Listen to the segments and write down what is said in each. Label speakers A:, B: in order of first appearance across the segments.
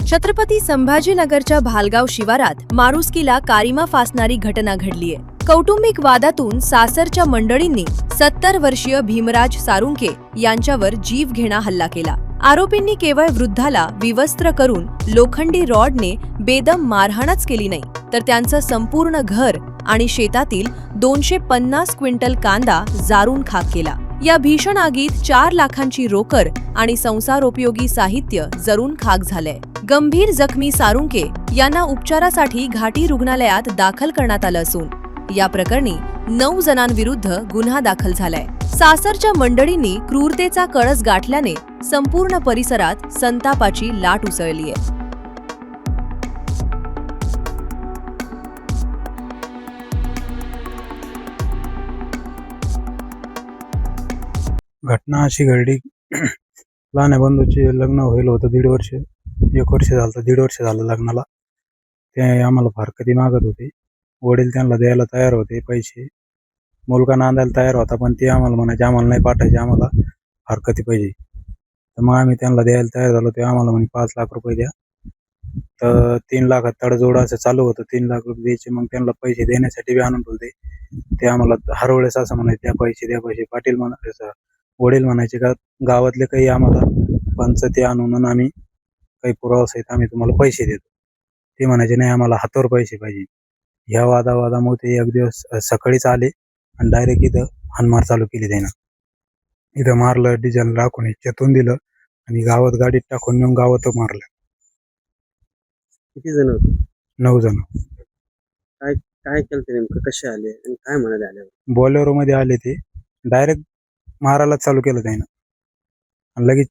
A: छत्रपती संभाजीनगरच्या भालगाव शिवारात मारुस्कीला कारिमा फासणारी घटना घडलीय। कौटुंबिक वादातून सासरच्या मंडळींनी 70 वर्षीय भीमराज सारुंके यांच्यावर जीवघेणा हल्ला केला। आरोपींनी केवळ वृद्धाला विवस्त्र करून लोखंडी रॉडने बेदम मारहाणच केली नाही, तर त्यांचं संपूर्ण घर आणि शेतातील 250 क्विंटल कांदा जारून खाक केला। या भीषण आगीत 4 लाखांची रोकड आणि संसारोपयोगी साहित्य जळून खाक झालंय। गंभीर जखमी सारुंके यांना उपचारासाठी घाटी रुग्णालयात दाखल करण्यात आलं असून या प्रकरणी 9 जणांविरुद्ध गुन्हा दाखल झालाय। सासरच्या मंडळींनी क्रूरतेचा कळस गाठल्याने संपूर्ण परिसरात संतापाची लाट उसळली आहे।
B: घटना अशी घडली, लहान बंधूचे लग्न होईल होतं 1.5 वर्ष, 1 वर्ष झालं, 1.5 वर्ष झालं लग्नाला। ते आम्हाला फारकती मागत होते। वडील त्यांना द्यायला तयार होते पैसे, मुलगा नांदायला तयार होता, पण ते आम्हाला म्हणायचे आम्हाला नाही पाठायचे, आम्हाला फारकती पाहिजे। तर मग आम्ही त्यांना द्यायला तयार झालो। ते आम्हाला म्हणे 5 लाख रुपये द्या। तर 3 लाखात तडजोड असं चालू होतं, 3 लाख रुपये द्यायचे। मग त्यांना पैसे देण्यासाठी बी आणून ठेवले। ते आम्हाला हर वेळेस असं म्हणायचे द्या पैसे, द्या पैसे। पाटील म्हणायचं, वडील म्हणायचे का गावातले काही आम्हाला पंच ते आणून आम्ही काही पुरावा सहित आम्ही तुम्हाला पैसे देतो। ते म्हणायचे नाही, आम्हाला हातावर पैसे पाहिजे। ह्या वादामुळे ते एक दिवस सकाळीच आले आणि डायरेक्ट इथं हाणमार चालू केली त्यानं। इथं मारलं, डिझेल राखून चेतून दिलं आणि गावात गाडीत टाकून नेऊन गावात मारलं।
C: किती जण होते?
B: 9 जण।
C: काय केलं ते नेमकं, कसे आले आणि काय म्हणाले आल्यावर?
B: बोलेरो मध्ये आले, ते डायरेक्ट मारायला चालू केलं त्यानं। लगेच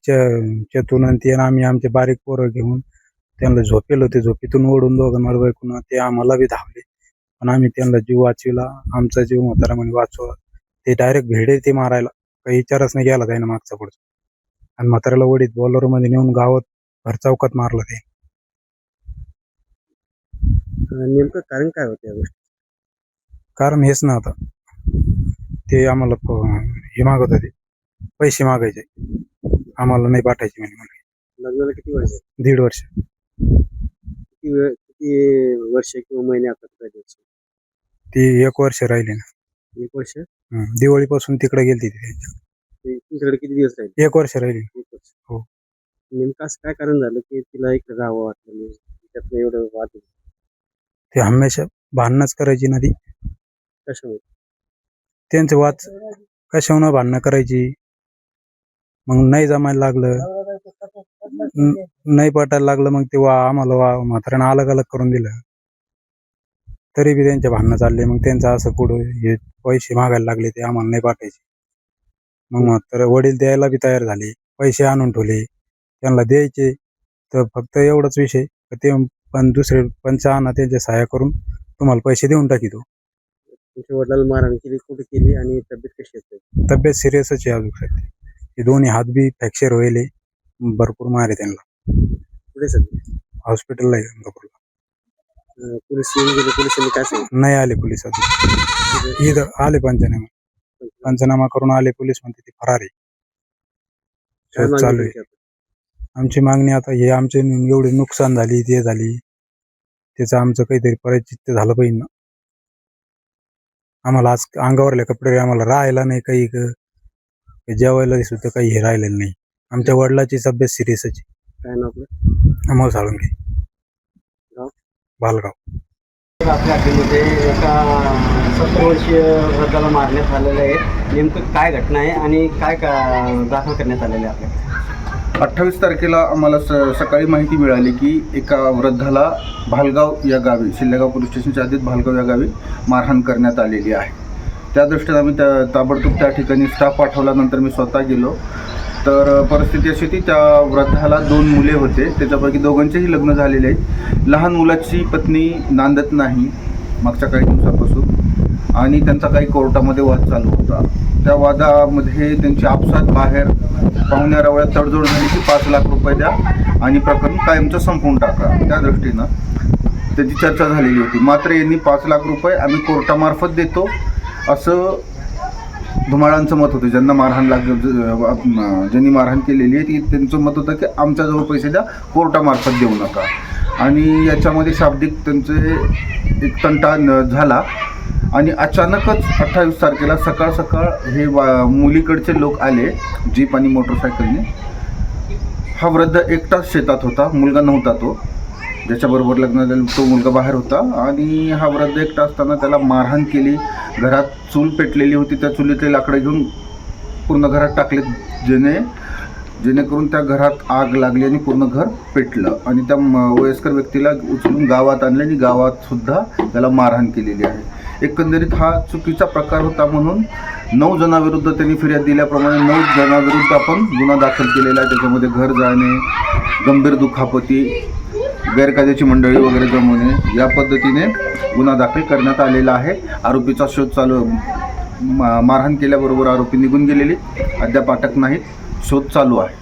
B: चेतून आणि ते आम्ही आमचे बारीक पोरं घेऊन त्यांना झोपेल होते, झोपेतून ओढून दोघांवर बायकून ते आम्हाला बी धावले, पण आम्ही त्यांना जीव वाचविला। आमचा जीव म्हातारा म्हणे वाचवा। ते डायरेक्ट भेडे ते मारायला, काही विचारच नाही केला त्यानं मागचा पुढचा, आणि म्हाताऱ्याला वडीत बोलेरो मध्ये नेऊन गावात भर चौकात मारलं ते।
C: नेमकं कारण काय होतं या गोष्टी?
B: कारण हेच ना, आता ते आम्हाला हे मागत होते, पैसे मागायचे, आम्हाला नाही पाठायचे म्हणे।
C: लग्नाला किती वर्ष?
B: 1.5 वर्ष।
C: किती वर्ष किंवा महिने आता?
B: ती 1 वर्ष राहिली ना।
C: 1 वर्ष?
B: दिवाळीपासून तिकडे गेलती ती।
C: तुमच्याकडे किती दिवस राहिले?
B: 1 वर्ष राहिली।
C: 1 वर्ष.
B: हो।
C: नेमकं असं काय कारण झालं की तिला इकडे राहावं वाटलं नाही? त्यातनं एवढं वाद
B: ते हमेशा भांडणच करायची ना ती।
C: कशामुळे?
B: त्यांचे वाद कशावरून भांडणं करायची। मग नाही जमायला लागलं, नाही पटायला लागलं, मग ते आम्हाला म्हाताऱ्यानं अलग अलग करून दिलं। तरी बी त्यांचे भांडणं चालले। मग त्यांचं असं पुढे हे पैसे मागायला लागले, ते आम्हाला नाही पाठायचे। मग म्हातारे वडील द्यायला बी तयार झाले, पैसे आणून ठेवले, त्यांना द्यायचे। तर फक्त एवढाच विषय, ते पण दुसरे पंच आणा त्यांच्या सहाय्या करून तुम्हाला पैसे देऊन टाकीतो।
C: तुमच्या वडिलांना मारहाण केली, कुठे केली आणि तब्येत कशी आहे?
B: तब्येत सिरियसच आहे अजून सध्या। ते दोन्ही हात बी फ्रॅक्चर व्हायले, भरपूर मार आहे त्यांना।
C: कुठे सध्या?
B: हॉस्पिटलला आहे गंगापूरला।
C: पोलीस येऊन गेले? पोलिसांनी काय सांगितलं?
B: नाही आले पोलीस अजून। इथं आले पंचनामा करून आले पोलीस, म्हणते ते फरार आहे, शोध चालू आहे। आमची मागणी आता हे आमचे एवढे नुकसान झाली, ते झाली, त्याचं आमचं काहीतरी परिचित झालं पाहिजे ना। आम्हाला आज अंगावरले कपडे आम्हाला राहायला नाही, काही जेवायला सुद्धा काही हे राहिलेलं नाही। आमच्या वडिलाची तब्येत सिरियसच।
C: काय नाव आपलं?
B: अमोल साळुंके,
C: गाव?
B: भालगाव।
C: आपल्या हॉटेलमध्ये एका 70 वर्षीय वृद्धाला मारण्यात आलेलं आहे। नेमकं काय घटना आहे आणि काय दाखल करण्यात आलेलं आहे आपल्याकडे?
D: 28 तारखेला आम्हाला सकाळी माहिती मिळाली की एका वृद्धाला भालगाव या गावी, शिल्लेगाव पोलीस स्टेशनच्या आधीच भालगाव या गावी मारहाण करण्यात आलेली आहे। त्या दृष्टीने आम्ही ताबडतोब त्या ठिकाणी स्टाफ पाठवल्यानंतर मी स्वतः गेलो। तर परिस्थिती अशी होती, त्या वृद्धाला 2 मुले होते, त्याच्यापैकी दोघांचेही लग्न झालेले आहेत। लहान मुलाची पत्नी नांदत नाही मागच्या काही दिवसापासून, आणि त्यांचा काही कोर्टामध्ये वाद चालू होता। त्या वादामध्ये त्यांची आपसात बाहेर पाहुण्या रवळ्यात तडजोड झाली की 5 लाख रुपये द्या आणि प्रकरण कायमचं संपवून टाका, त्या दृष्टीनं त्याची चर्चा झालेली होती। मात्र यांनी 5 लाख रुपये आम्ही कोर्टामार्फत देतो असं धुमाळांचं मत होतं, ज्यांना मारहाण ज्यांनी मारहाण केलेली आहे ती त्यांचं मत होतं की आमच्याजवळ पैसे द्या, कोर्टामार्फत देऊ नका. आणि याच्यामध्ये शाब्दिक त्यांचे एक तंटा झाला आणि अचानकच 28 तारखेला सकाळ सकाळ हे मुलीकडचे लोक आले जीप आणि मोटरसायकलने. हा वृद्ध एकटाच शेतात होता, मुलगा नव्हता. तो ज्याच्याबरोबर लग्न झालं तो मुलगा बाहेर होता आणि हा वृद्ध एकटा असताना त्याला मारहाण केली. घरात चूल पेटलेली होती, त्या चुलीतले लाकडं घेऊन पूर्ण घरात टाकले, जेणेकरून त्या घरात आग लागली आणि पूर्ण घर पेटलं. आणि त्या वयस्कर व्यक्तीला उचलून गावात आणले आणि गावात सुद्धा त्याला मारहाण केलेली आहे. एकंदरीत हा चुकीचा प्रकार होता म्हणून 9 जणांविरुद्ध त्यांनी फिर्याद दिल्याप्रमाणे 9 जणांविरुद्ध आपण गुन्हा दाखल केलेला आहे. त्याच्यामध्ये घर जाळणे, गंभीर दुखापती, गैरकायद्याची मंडळी वगैरे जमवणे या पद्धतीने गुन्हा दाखल करण्यात आलेला आहे. आरोपीचा शोध चालू, मारहाण केल्याबरोबर आरोपी निघून गेलेले, अद्याप अटक नाहीत, शोध चालू आहे.